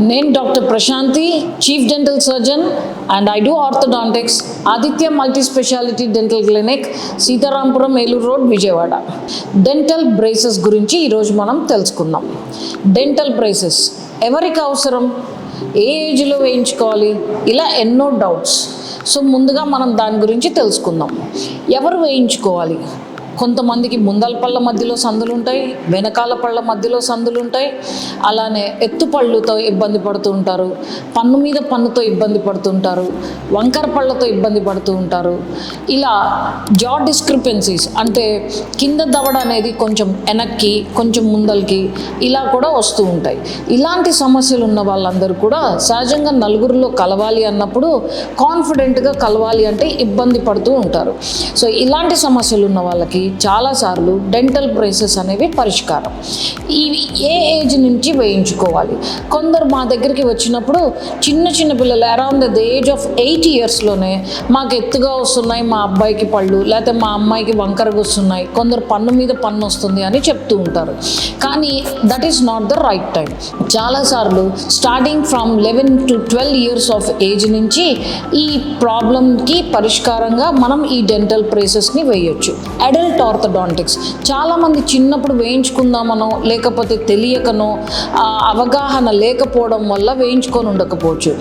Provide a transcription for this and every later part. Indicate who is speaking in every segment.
Speaker 1: నేను doctor Prashanthi, chief dental surgeon and I do orthodontics, Aditya multi speciality dental clinic, Sitarampuram, Eluru road, Vijayawada. Dental braces గురించి ఈరోజు మనం తెలుసుకుందాం. డెంటల్ బ్రేసెస్ ఎవరికి అవసరం, ఏ ఏజ్లో వేయించుకోవాలి, ఇలా ఎన్నో డౌట్స్. సో ముందుగా మనం దాని గురించి తెలుసుకుందాం. ఎవరు వేయించుకోవాలి? కొంతమందికి ముందల పళ్ళ మధ్యలో సందులు ఉంటాయి, వెనకాల పళ్ళ మధ్యలో సందులు ఉంటాయి, అలానే ఎత్తు పళ్ళుతో ఇబ్బంది పడుతూ ఉంటారు, పన్ను మీద పన్నుతో ఇబ్బంది పడుతుంటారు, వంకర పళ్ళతో ఇబ్బంది పడుతూ ఉంటారు. ఇలా జా డిస్క్రిపెన్సీస్ అంటే కింద దవడ అనేది కొంచెం వెనక్కి కొంచెం ముందలకి ఇలా కూడా వస్తూ ఉంటాయి. ఇలాంటి సమస్యలు ఉన్న వాళ్ళందరూ కూడా సహజంగా నలుగురిలో కలవాలి అన్నప్పుడు కాన్ఫిడెంట్గా కలవాలి అంటే ఇబ్బంది పడుతూ ఉంటారు. సో ఇలాంటి సమస్యలు ఉన్న వాళ్ళకి చాలాసార్లు డెంటల్ బ్రేసెస్ అనేవి పరిష్కారం. ఏ ఏజ్ నుంచి వేయించుకోవాలి? కొందరు మా దగ్గరికి వచ్చినప్పుడు చిన్న పిల్లలు అరౌండ్ ద ఏజ్ ఆఫ్ 8 yearsలోనే మాకు ఎత్తుగా వస్తున్నాయి మా అబ్బాయికి పళ్ళు, లేకపోతే మా అమ్మాయికి వంకరగా వస్తున్నాయి, కొందరు పన్ను మీద పన్ను వస్తుంది అని చెప్తూ ఉంటారు. కానీ that is not the right time. చాలాసార్లు starting from 11 to 12 years of age నుంచి ఈ ప్రాబ్లంకి పరిష్కారంగా మనం ఈ డెంటల్ బ్రేసెస్ని వేయొచ్చు. అడల్ట్ ఆర్థోడాంటిక్స్ చాలామంది చిన్నప్పుడు వేయించుకుందామనో లేకపోతే తెలియకనో అవగాహన లేకపోవడం వల్ల వేయించుకొని ఉండకపోవచ్చు.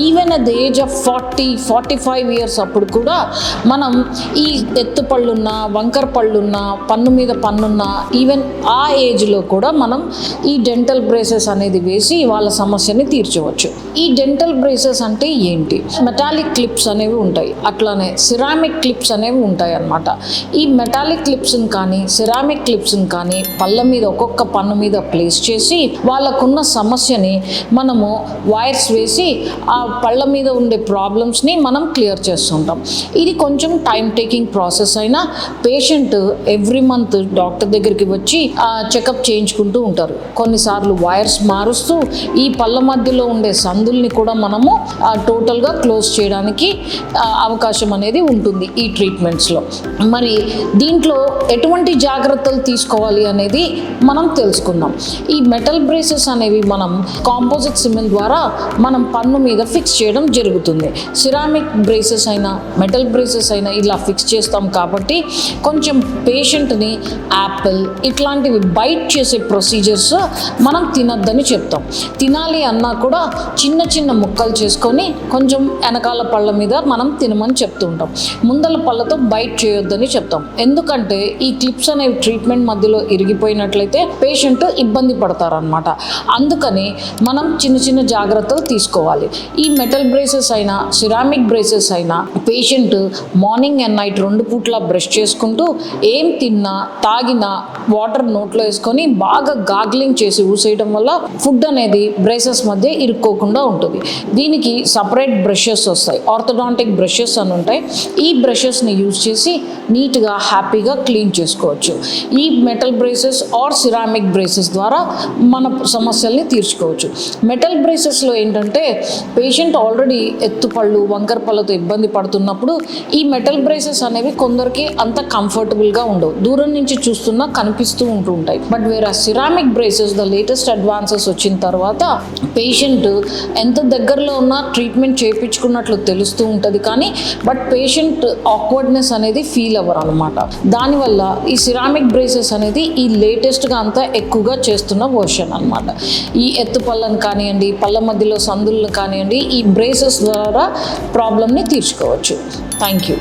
Speaker 1: Even at the age of 40-45 years అప్పుడు కూడా మనం ఈ ఎత్తు పళ్ళున్నా వంకర పళ్ళున్నా పన్ను మీద పన్నున్నా ఈవెన్ ఆ ఏజ్లో కూడా మనం ఈ డెంటల్ బ్రేసెస్ అనేది వేసి వాళ్ళ సమస్యని తీర్చవచ్చు. ఈ డెంటల్ బ్రేసెస్ అంటే ఏంటి? మెటాలిక్ క్లిప్స్ అనేవి ఉంటాయి, అట్లానే సిరామిక్ క్లిప్స్ అనేవి ఉంటాయి అన్నమాట. ఈ మెటాలిక్ క్లిప్స్ని కానీ సిరామిక్ క్లిప్స్ని కానీ పళ్ళ మీద ఒక్కొక్క పన్ను మీద ప్లేస్ చేసి వాళ్ళకున్న సమస్యని మనము వైర్స్ వేసి ఆ పళ్ళ మీద ఉండే ప్రాబ్లమ్స్ని మనం క్లియర్ చేస్తుంటాం. ఇది కొంచెం టైం టేకింగ్ ప్రాసెస్ అయినా పేషెంట్ ఎవ్రీ మంత్ డాక్టర్ దగ్గరికి వచ్చి చెకప్ చేయించుకుంటూ ఉంటారు. కొన్నిసార్లు వైర్స్ మారుస్తూ ఈ పళ్ళ మధ్యలో ఉండే సందుల్ని కూడా మనము టోటల్గా క్లోజ్ చేయడానికి అవకాశం అనేది ఉంటుంది ఈ ట్రీట్మెంట్స్లో. మరి దీంట్లో ఎటువంటి జాగ్రత్తలు తీసుకోవాలి అనేది మనం తెలుసుకుందాం. ఈ మెటల్ బ్రేసెస్ అనేవి మనం కాంపోజిట్ సిమెంట్ ద్వారా మనం పన్ను మీద ఫిక్స్ చేయడం జరుగుతుంది. సిరామిక్ బ్రేసెస్ అయినా మెటల్ బ్రేసెస్ అయినా ఇలా ఫిక్స్ చేస్తాం కాబట్టి కొంచెం పేషెంట్ని యాపిల్ ఇట్లాంటివి బైట్ చేసే ప్రొసీజర్స్ మనం తినద్దని చెప్తాం. తినాలి అన్నా కూడా చిన్న ముక్కలు చేసుకొని కొంచెం వెనకాల పళ్ళ మీద మనం తినమని చెప్తూ ఉంటాం. ముందల పళ్ళతో బైట్ చేయొద్దని చెప్తాం. ఎందుకంటే ఈ క్లిప్స్ అనేవి ట్రీట్మెంట్ మధ్యలో ఇరిగిపోయినట్లయితే పేషెంట్ ఇబ్బంది పడతారనమాట. అందుకని మనం చిన్న జాగ్రత్తలు తీసుకోవాలి. ఈ మెటల్ బ్రేసెస్ అయినా సిరామిక్ బ్రేసెస్ అయినా పేషెంట్ మార్నింగ్ అండ్ నైట్ 2 పూట్ల బ్రష్ చేసుకుంటూ ఏం తిన్నా తాగినా వాటర్ నోట్లో వేసుకొని బాగా గాగ్లింగ్ చేసి ఊసేయడం వల్ల ఫుడ్ అనేది బ్రేసెస్ మధ్య ఇరుక్కోకుండా ఉంటుంది. దీనికి సపరేట్ బ్రషెస్ వస్తాయి, ఆర్థోడాంటిక్ బ్రషెస్ అని ఉంటాయి. ఈ బ్రషెస్ని యూజ్ చేసి నీట్గా హ్యాపీగా క్లీన్ చేసుకోవచ్చు. ఈ metal braces or ceramic braces ద్వారా మన సమస్యల్ని తీర్చుకోవచ్చు. మెటల్ బ్రేసెస్లో ఏంటంటే పేషెంట్ ఆల్రెడీ ఎత్తుపళ్ళు వంకర పళ్ళతో ఇబ్బంది పడుతున్నప్పుడు ఈ మెటల్ బ్రేసెస్ అనేవి కొందరికి అంత కంఫర్టబుల్గా ఉండవు, దూరం నుంచి చూస్తున్నా కనిపిస్తూ ఉంటాయి. బట్ వేరే ceramic braces the latest advances వచ్చిన తర్వాత పేషెంట్ ఎంత దగ్గరలో ఉన్నా ట్రీట్మెంట్ చేయించుకున్నట్లు తెలుస్తూ ఉంటుంది, కానీ బట్ పేషెంట్ ఆక్వర్డ్నెస్ అనేది ఫీల్ అవ్వరు అనమాట. దానివల్ల ఈ సిరామిక్ బ్రేసెస్ అనేది ఈ లేటెస్ట్గా అంతా ఎక్కువగా చేస్తున్న వర్షన్ అనమాట. ఈ ఎత్తు పళ్ళను కానివ్వండి, పళ్ళ మధ్యలో సందులను కానివ్వండి, ఈ బ్రేసెస్ ద్వారా ప్రాబ్లమ్ని తీర్చుకోవచ్చు. Thank you.